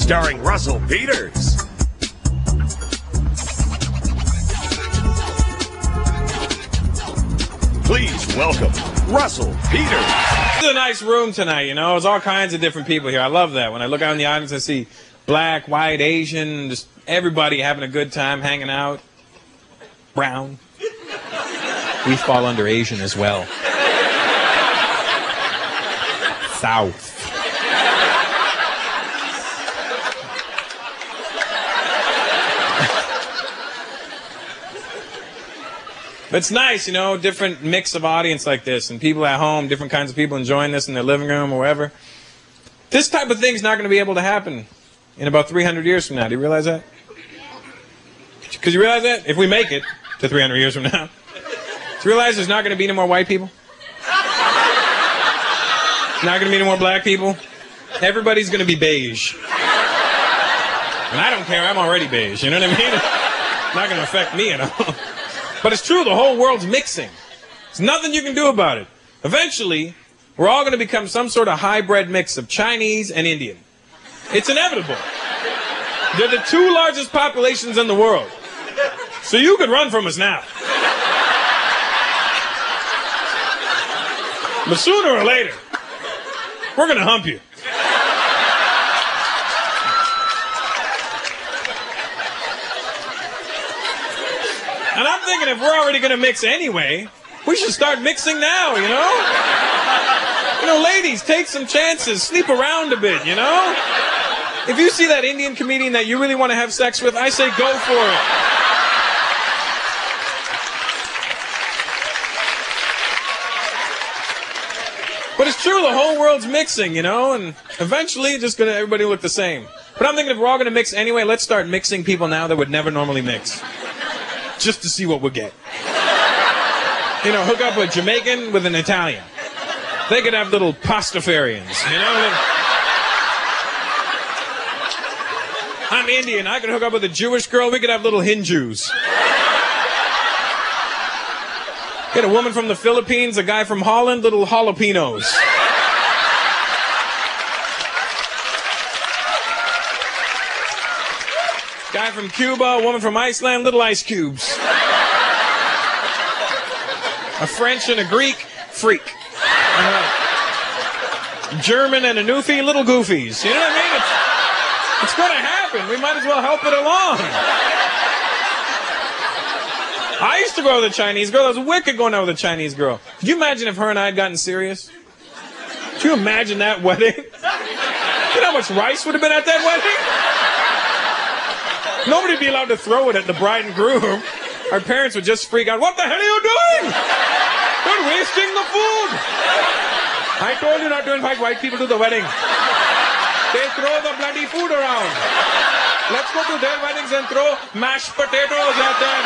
starring Russell Peters. Please welcome Russell Peters. This is a nice room tonight, you know. There's all kinds of different people here. I love that. When I look out in the audience, I see black, white, Asian, just everybody having a good time, hanging out. Brown. We fall under Asian as well. South. But it's nice, you know, different mix of audience like this, and people at home, different kinds of people enjoying this in their living room or wherever. This type of thing's not going to be able to happen in about 300 years from now. Do you realize that? Because you realize that? If we make it to 300 years from now. Do you realize there's not going to be any more white people? Not going to be any more black people? Everybody's going to be beige. And I don't care, I'm already beige, you know what I mean? It's not going to affect me at all. But it's true, the whole world's mixing. There's nothing you can do about it. Eventually, we're all going to become some sort of hybrid mix of Chinese and Indian. It's inevitable. They're the two largest populations in the world. So you could run from us now. But sooner or later, we're going to hump you. And I'm thinking if we're already going to mix anyway, we should start mixing now, you know? You know, ladies, take some chances. Sleep around a bit, you know? If you see that Indian comedian that you really want to have sex with, I say go for it. But it's true, the whole world's mixing, you know? And eventually, everybody look the same. But I'm thinking if we're all going to mix anyway, let's start mixing people now that would never normally mix. Just to see what we'll get. You know, hook up a Jamaican with an Italian. They could have little pastafarians, you know? I'm Indian. I could hook up with a Jewish girl. We could have little Hindus. Get a woman from the Philippines, a guy from Holland, little jalapenos. Guy from Cuba, a woman from Iceland, little ice cubes. A French and a Greek, freak. German and a Newfie, little goofies. You know what I mean? It's going to happen. We might as well help it along. I used to go with a Chinese girl. That was wicked going out with a Chinese girl. Could you imagine if her and I had gotten serious? Could you imagine that wedding? You know how much rice would have been at that wedding? Nobody'd be allowed to throw it at the bride and groom. Our parents would just freak out. What the hell are you doing? You're wasting the food. I told you not to invite white people to the wedding. They throw the bloody food around. Let's go to their weddings and throw mashed potatoes at them.